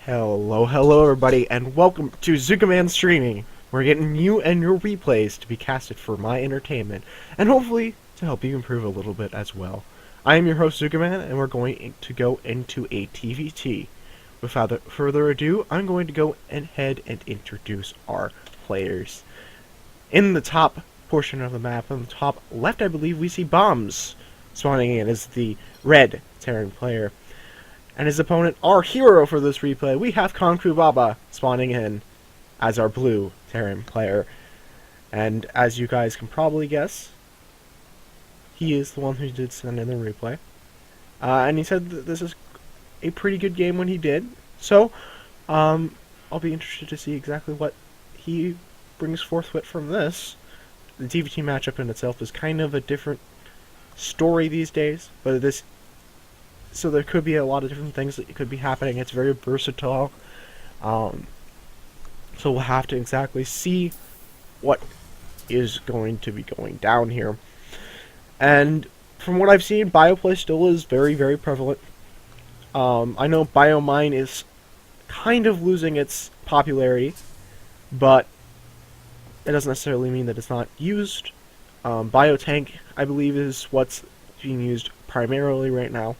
Hello everybody, and welcome to ZookaMan Streaming. We're getting you and your replays to be casted for my entertainment, and hopefully to help you improve a little bit as well. I am your host ZookaMan, and we're going to go into a TVT. Without further ado, I'm going to go ahead and introduce our players. In the top portion of the map, on the top left, I believe we see Bombz spawning in as the red Terran player. And his opponent, our hero for this replay, we have KungFuBaba spawning in as our blue Terran player. And as you guys can probably guess, he is the one who did send in the replay. And he said that this is a pretty good game when he did. So, I'll be interested to see exactly what he brings forthwith from this. The TVT matchup in itself is kind of a different story these days, but so there could be a lot of different things that could be happening. It's very versatile. So we'll have to exactly see what is going to be going down here. And from what I've seen, bioplay still is very, very prevalent. I know biomine is kind of losing its popularity, but it doesn't necessarily mean that it's not used. Biotank, I believe, is what's being used primarily right now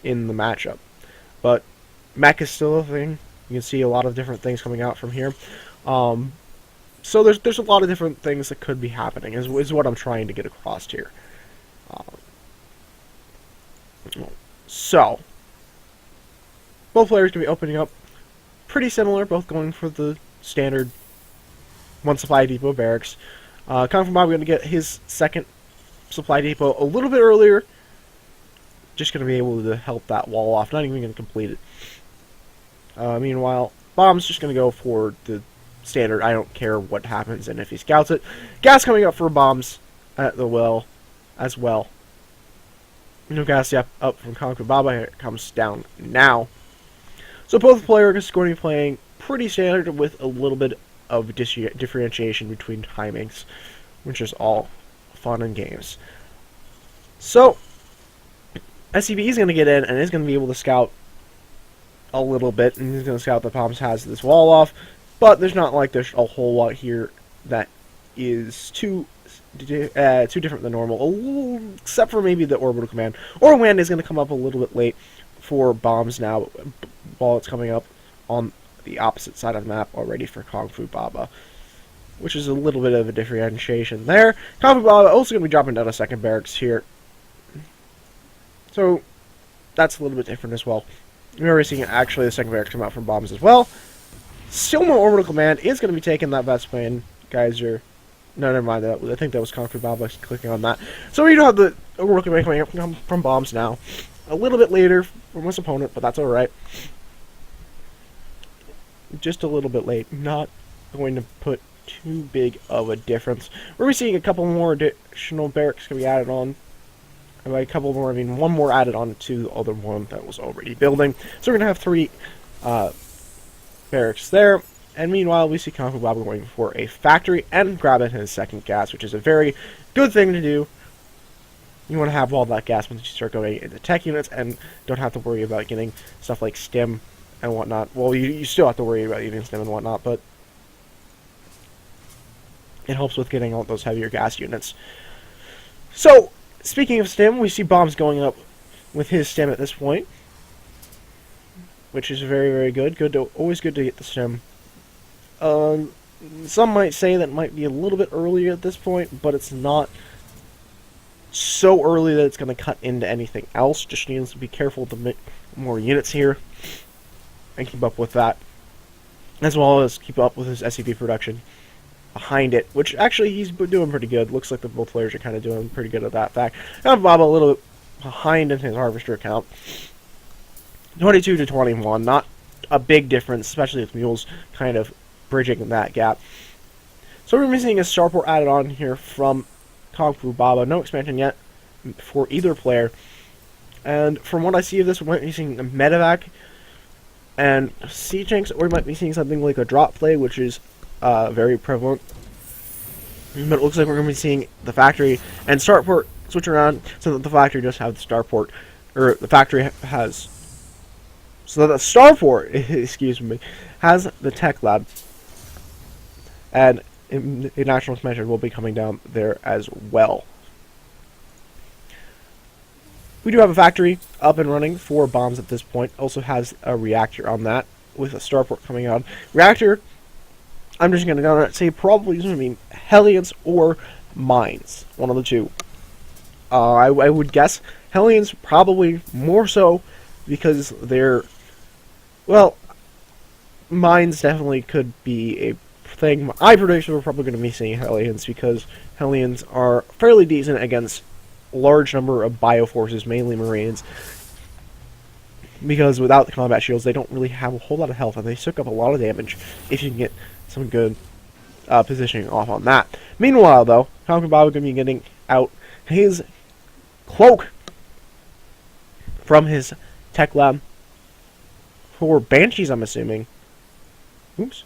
in the matchup. But mech is still a thing. You can see a lot of different things coming out from here. So there's a lot of different things that could be happening, is what I'm trying to get across here. So both players can be opening up pretty similar, both going for the standard one supply depot barracks. KungFuBaba going to get his second supply depot a little bit earlier. Just going to be able to help that wall off, not even going to complete it. Meanwhile, Bombz just going to go for the standard, I don't care what happens, and if he scouts it. Gas coming up for Bombz at the well as well. No gas yet up from KungFuBaba. Here it comes down now. So both players are going to be playing pretty standard with a little bit of differentiation between timings, which is all fun and games. So SCV is going to get in and is going to be able to scout a little bit, and he's going to scout that Bombz has this wall off, but there's not like there's a whole lot here that is too different than normal, except for maybe the orbital command. Or wind is going to come up a little bit late for Bombz now, while it's coming up on the opposite side of the map already for KungFuBaba, which is a little bit of a differentiation there. KungFuBaba also going to be dropping down a second barracks here. So that's a little bit different as well. We're already seeing actually the second barracks come out from Bombz as well. Still no orbital command is going to be taking that best plane. Guys are... No, never mind. I think that was KungFuBaba clicking on that. So we do have the orbital command coming up from Bombz now. A little bit later from his opponent, but that's alright. Just a little bit late. Not going to put too big of a difference. We're seeing a couple more additional barracks going to be added on. And by a couple more, I mean one more added on to the other one that was already building. So we're going to have 3 barracks there. And meanwhile, we see KungFuBaba going for a factory and grabbing his second gas, which is a very good thing to do. You want to have all that gas once you start going into tech units and don't have to worry about getting stuff like stim and whatnot. Well, you still have to worry about getting stim and whatnot, but it helps with getting all those heavier gas units. So, speaking of stim, we see Bombz going up with his stim at this point, which is very, very good. Always good to get the stim. Some might say that it might be a little bit earlier at this point, but it's not so early that it's going to cut into anything else. Just needs to be careful to make more units here and keep up with that, as well as keep up with his SCV production behind it, which actually he's doing pretty good. Looks like the both players are kind of doing pretty good at that fact. KungFuBaba a little bit behind in his harvester account, 22 to 21, not a big difference, especially with mules kind of bridging that gap. So we're missing a starport added on here from KungFuBaba. No expansion yet for either player. And from what I see of this, we might be seeing a medevac and siege tanks, or we might be seeing something like a drop play, which is very prevalent. But it looks like we're going to be seeing the factory and starport switch around so that the factory does have the starport, or the factory has So the starport, excuse me, has the tech lab, and a national expansion will be coming down there as well. We do have a factory up and running for Bombz at this point. Also has a reactor on that with a starport coming out. Reactor, I'm just going to say probably is going to be Hellions or Mines, one of the two. I would guess Hellions probably more so because they're, well, Mines definitely could be a thing. I predict we're probably going to be seeing Hellions because Hellions are fairly decent against a large number of bioforces, mainly Marines. Because without the combat shields, they don't really have a whole lot of health, and they soak up a lot of damage if you can get some good positioning off on that. Meanwhile, though, KungFuBaba going to be getting out his cloak from his tech lab for Banshees, I'm assuming. Oops.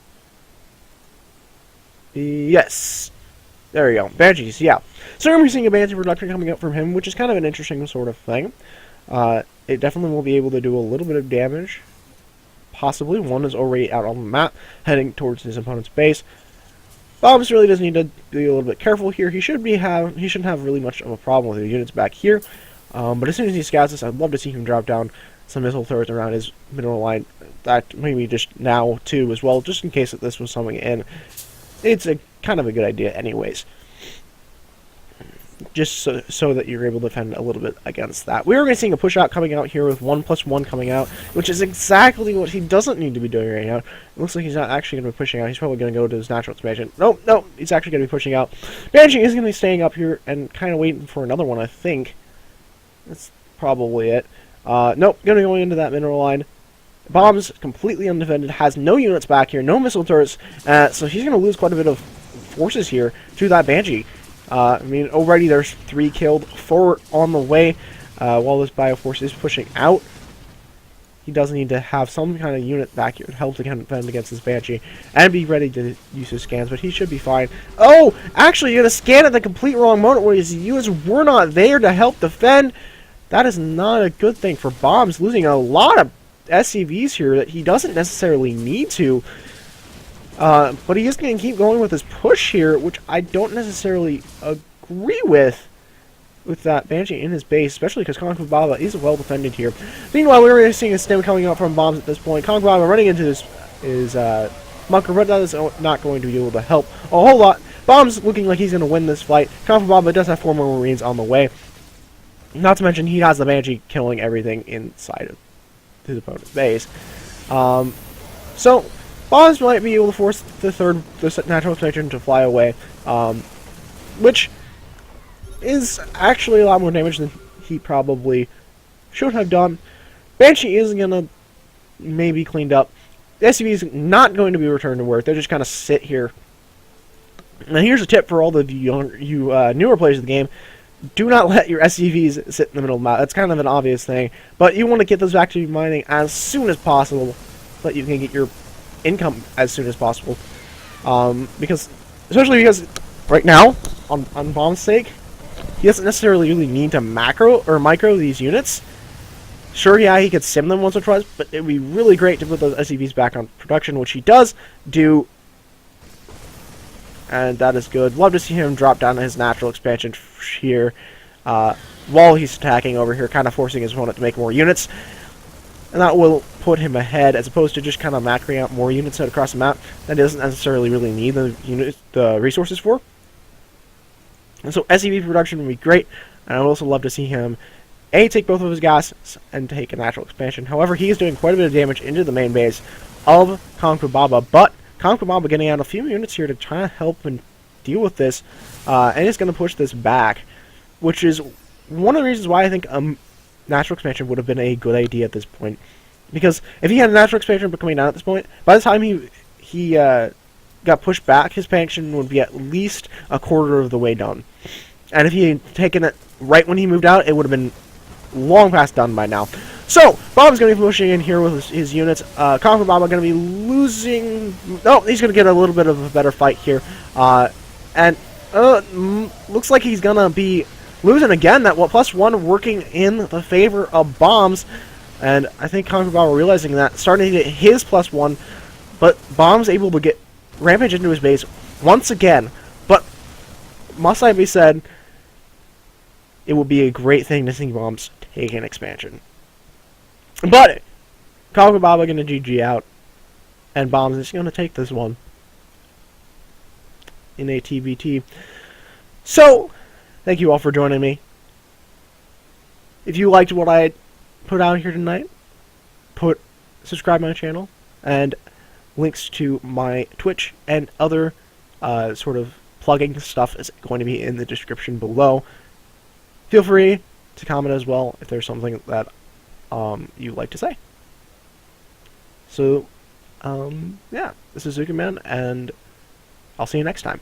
Yes. There we go. Banshees, yeah. So we're going to be seeing a Banshee production coming up from him, which is kind of an interesting sort of thing. It definitely will be able to do a little bit of damage. Possibly. One is already out on the map, heading towards his opponent's base. Bombz really does need to be a little bit careful here. He shouldn't have really much of a problem with the units back here. But as soon as he scouts this, I'd love to see him drop down some missile turrets around his mineral line. That maybe just now too as well, just in case that this was coming in. It's a kind of a good idea anyways. Just so that you're able to defend a little bit against that. We are going to see a push out coming out here with 1+1 coming out, which is exactly what he doesn't need to be doing right now. It looks like he's not actually going to be pushing out. He's probably going to go to his natural expansion. No, he's actually going to be pushing out. Banshee is going to be staying up here and kind of waiting for another one, I think. That's probably it. Nope, going to go into that mineral line. Bombz completely undefended, has no units back here, no missile turrets, so he's going to lose quite a bit of forces here to that Banshee. I mean, already there's 3 killed, 4 on the way, while this Bioforce is pushing out. He does need to have some kind of unit back here to help to defend against this Banshee, and be ready to use his scans, but he should be fine. Oh! Actually, you're going to scan at the complete wrong moment where his units were not there to help defend. That is not a good thing for Bombz, losing a lot of SCVs here that he doesn't necessarily need to. But he is going to keep going with his push here, which I don't necessarily agree with that Banshee in his base, especially because KungFuBaba is well defended here. Meanwhile, we're seeing a stem coming out from Bombz at this point. KungFuBaba running into his bunker, but that is not going to be able to help a whole lot. Bombz looking like he's going to win this fight. KungFuBaba does have 4 more Marines on the way. Not to mention, he has the Banshee killing everything inside of his opponent's base. So Bombz might be able to force the natural expansion to fly away, which is actually a lot more damage than he probably should have done. Banshee is gonna maybe cleaned up. The SCV is not going to be returned to work. They're just kind of sit here. Now here's a tip for all the newer players of the game. Do not let your SCVs sit in the middle of the map. That's kind of an obvious thing. But you want to get those back to mining as soon as possible so that you can get your income as soon as possible. Especially because right now, on Bombz's sake, he doesn't necessarily really need to macro or micro these units. Sure, yeah, he could sim them once or twice, but it would be really great to put those SCVs back on production, which he does do. And that is good. Love to see him drop down to his natural expansion here while he's attacking over here, kind of forcing his opponent to make more units. And that will put him ahead, as opposed to just kind of macroing out more units across the map that he doesn't necessarily really need the resources for. And so SCV production would be great, and I would also love to see him take both of his gases and take a natural expansion. However, he is doing quite a bit of damage into the main base of KungFuBaba, but KungFuBaba getting out a few units here to try to help and deal with this, and it's going to push this back, which is one of the reasons why I think natural expansion would have been a good idea at this point. Because if he had a natural expansion coming down at this point, by the time he got pushed back, his expansion would be at least a quarter of the way done. And if he had taken it right when he moved out, it would have been long past done by now. So, Bomb's going to be pushing in here with his units. KungFuBaba going to be losing. No, he's going to get a little bit of a better fight here. And looks like he's going to be losing again. That +1 working in the favor of Bombz. And I think KungFuBaba realizing that, starting to get his +1, but Bombz able to get Rampage into his base once again. But must I be said, it would be a great thing to see Bombz take an expansion. But KungFuBaba gonna GG out, and Bombz is gonna take this one in a TBT. So, thank you all for joining me. If you liked what I put out here tonight, subscribe to my channel, and links to my Twitch and other sort of plugging stuff is going to be in the description below. Feel free to comment as well if there's something that you'd like to say. So, yeah, this is ZookaMan, and I'll see you next time.